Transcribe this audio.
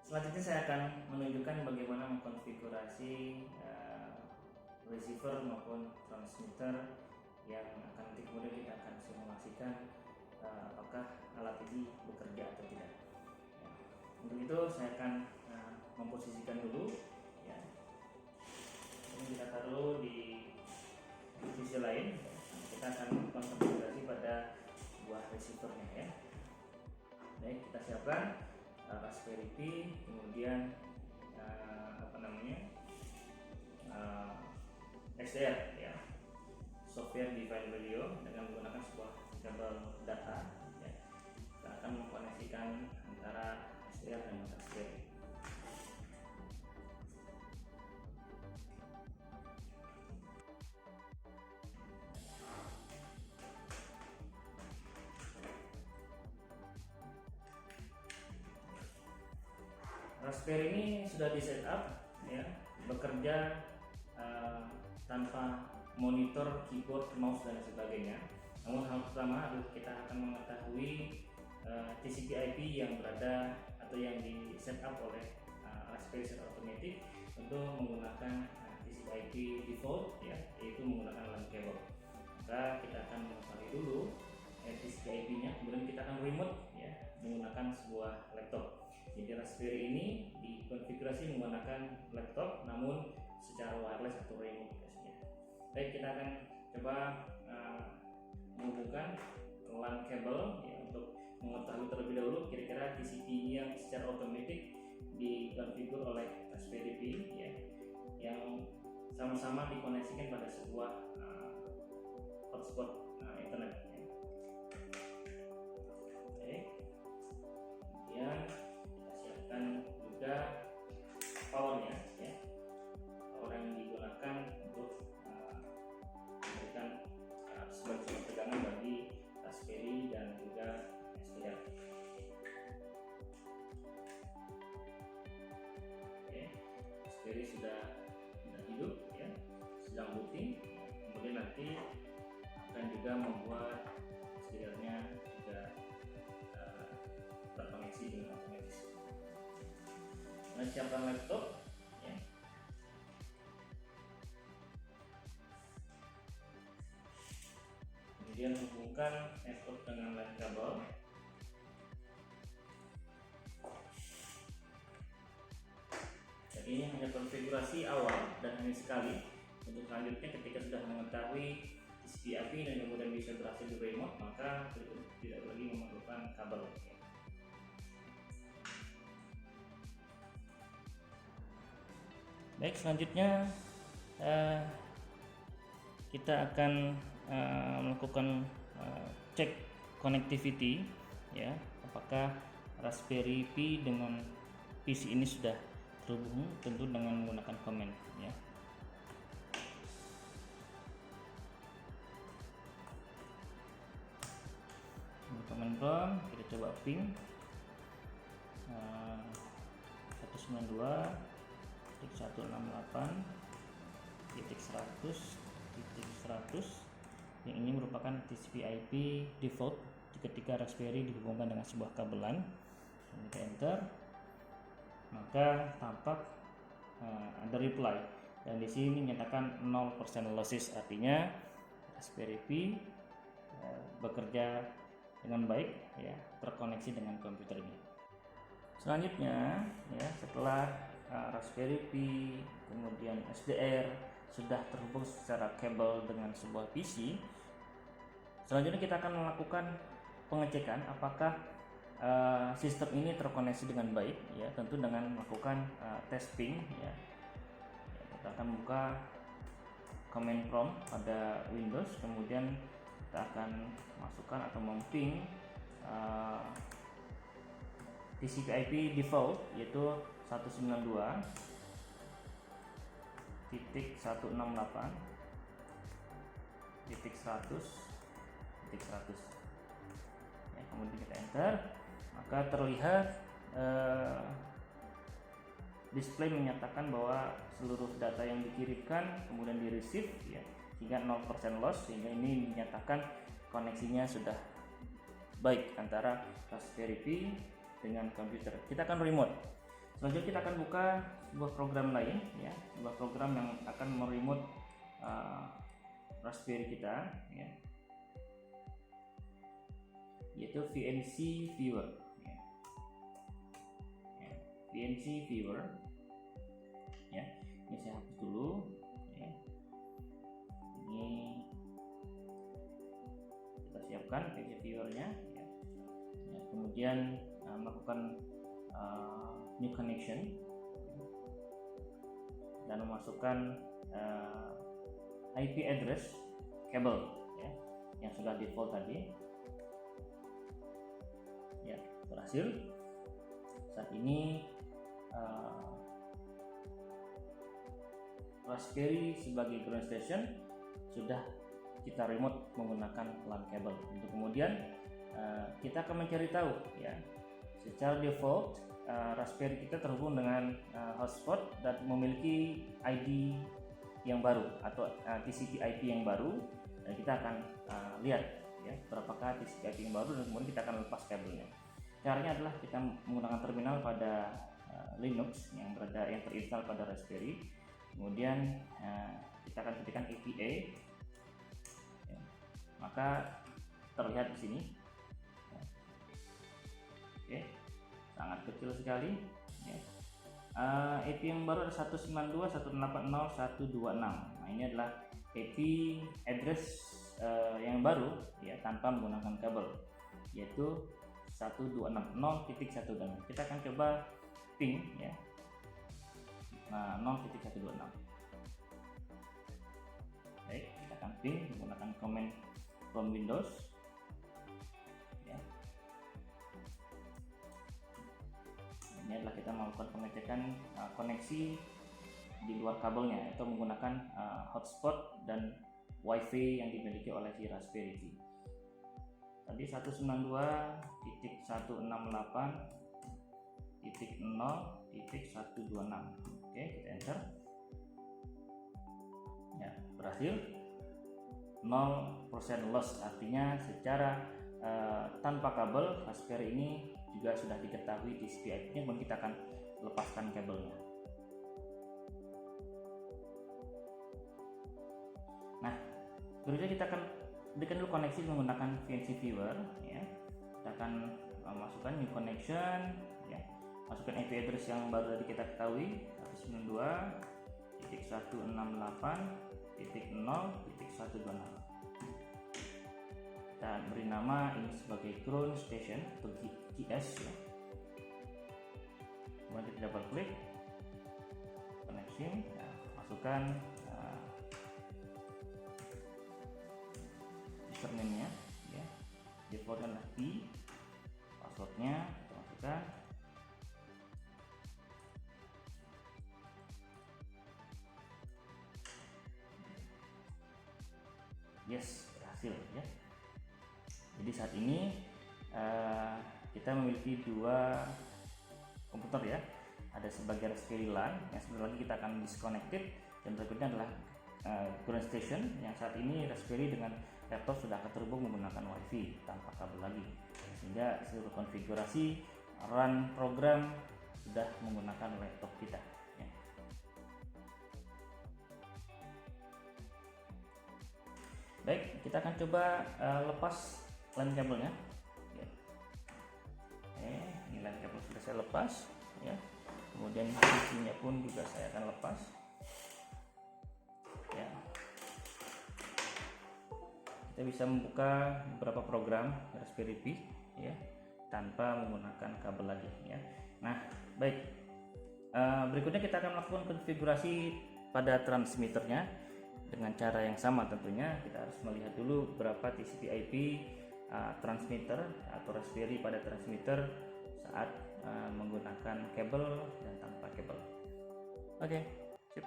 Selanjutnya saya akan menunjukkan bagaimana mengkonfigurasi receiver maupun transmitter yang akan nanti kemudian kita akan simulasikan apakah alat ini bekerja atau tidak. Ya. Untuk itu saya akan memposisikan dulu, ya. Ini kita taruh di sisi lain. Kita akan mengkonfigurasi pada buah receivernya, ya. Baik, kita siapkan Raspberry Pi, kemudian XDR, ya, software defined radio, dengan menggunakan sebuah kabel data, ya. Kita akan mengkoneksikan antara XDR dan Raspberry. Raspberry ini sudah di setup, ya, bekerja tanpa monitor, keyboard, mouse dan sebagainya. Namun hal pertama adalah kita akan mengetahui TCP/IP yang berada atau yang di setup oleh Raspberry secara otomatis untuk menggunakan TCP/IP default, ya, yaitu menggunakan LAN cable. Maka kita akan mengetahui dulu TCP/IP-nya, kemudian kita akan remote, ya, menggunakan sebuah laptop. Jadi Raspberry ini dikonfigurasi menggunakan laptop, namun secara wireless atau remote, biasanya. Baik, kita akan coba menghubungkan LAN cable, ya, untuk mengetahui terlebih dahulu kira-kira TCP yang secara otomatis dikonfigur oleh Raspberry Pi, ya, yang sama-sama dikoneksikan pada sebuah hotspot internet, ya. Oke, kemudian kita siapkan juga powernya, ya, power yang digunakan untuk memberikan sebagai tegangan bagi Raspberry dan juga XDR. Oke, Raspberry sudah hidup, ya, sedang booting. Kemudian nanti akan juga membuat XDR-nya juga terkoneksi dengan otomatis. Nah, siapkan laptop, ya. Kemudian hubungkan network dengan LAN kabel. Jadi ini hanya konfigurasi awal dan hanya sekali. Untuk selanjutnya ketika sudah mengetahui TCP/IP dan kemudian bisa berhasil di remote, maka tidak lagi memerlukan kabel, ya. Baik, selanjutnya kita akan melakukan cek connectivity, ya, apakah Raspberry Pi dengan PC ini sudah terhubung, tentu dengan menggunakan command, ya. Command prompt kita coba ping 192.168.100.100, yang ini merupakan TCP/IP default ketika Raspberry dihubungkan dengan sebuah kabel LAN. Kita enter, maka tampak ada reply, dan di sini menyatakan 0% losses, artinya Raspberry Pi bekerja dengan baik, ya, terkoneksi dengan komputer ini. Selanjutnya, ya, setelah Raspberry Pi kemudian SDR sudah terhubung secara kabel dengan sebuah PC, selanjutnya kita akan melakukan pengecekan apakah sistem ini terkoneksi dengan baik, ya, tentu dengan melakukan tes ping, ya. Kita akan buka command prompt pada Windows, kemudian kita akan masukkan atau memping TCP/IP default, yaitu 192.168.100.100, ya, kemudian kita enter, maka terlihat display menyatakan bahwa seluruh data yang dikirimkan kemudian di receive, ya, sehingga 0% loss, sehingga ini dinyatakan koneksinya sudah baik antara Raspberry Pi dengan komputer. Kita akan remote. Selanjutnya kita akan buka sebuah program lain, ya, sebuah program yang akan meremote Raspberry kita, ya, yaitu VNC Viewer. Ya. Ya, VNC Viewer. Ya, ini saya hapus dulu. Ya. Ini kita siapkan VNC Viewernya. Ya. Ya, kemudian melakukan new connection dan memasukkan IP address kabel, ya, yang sudah default tadi. Ya, berhasil. Saat ini Raspberry sebagai ground station sudah kita remote menggunakan LAN kabel. Untuk kemudian kita akan mencari tahu, ya, secara default Raspberry kita terhubung dengan hotspot dan memiliki ID yang baru atau TCP/IP yang baru, dan kita akan lihat, ya, berapakah TCP/IP yang baru, dan kemudian kita akan lepas kabelnya. Caranya adalah kita menggunakan terminal pada Linux yang terinstall pada Raspberry. Kemudian kita akan ketikkan APA, ya, maka terlihat di sini. Oke, sangat kecil sekali, ya. IP yang baru ada 192.168.0.126. Nah, ini adalah IP address yang baru, ya, tanpa menggunakan kabel, yaitu 126.0.126. Kita akan coba ping, ya, 0.126. Baik, kita akan ping menggunakan command from Windows. Ini adalah kita melakukan pengecekan koneksi di luar kabelnya, atau menggunakan hotspot dan WiFi yang dimiliki oleh si Raspberry Pi. Tadi 192.168.0.126. Oke, kita enter. Ya, berhasil. 0% loss, artinya secara tanpa kabel Raspberry ini juga sudah diketahui TCP/IP-nya, kemudian kita akan lepaskan kabelnya. Nah, berikutnya kita akan berikan dulu koneksi menggunakan VNC Viewer, ya. Kita akan masukkan new connection, ya. Masukkan IP address yang baru tadi kita ketahui, 192.168.0.126. Kita beri nama ini sebagai ground station atau GS, ya. Kemudian kita double klik connection, ya, masukkan username-nya, ya, default adalah P, passwordnya kita masukkan. Yes, berhasil, ya. Jadi saat ini kita memiliki dua komputer, ya. Ada sebagai Raspberry LAN yang sebentar lagi kita akan disconnected, dan berikutnya adalah ground station yang saat ini Raspberry dengan laptop sudah terhubung menggunakan WiFi tanpa kabel lagi, sehingga seluruh konfigurasi run program sudah menggunakan laptop kita, ya. Baik, kita akan coba lepas LAN kabelnya, ya. Ini LAN kabel sudah saya lepas, ya. Kemudian PC-nya pun juga saya akan lepas, ya. Kita bisa membuka beberapa program Raspberry Pi, ya, tanpa menggunakan kabel lagi, ya. Nah, baik, berikutnya kita akan melakukan konfigurasi pada transmitternya dengan cara yang sama. Tentunya kita harus melihat dulu berapa TCP/IP transmitter atau Raspberry pada transmitter saat menggunakan kabel dan tanpa kabel. Oke, sip.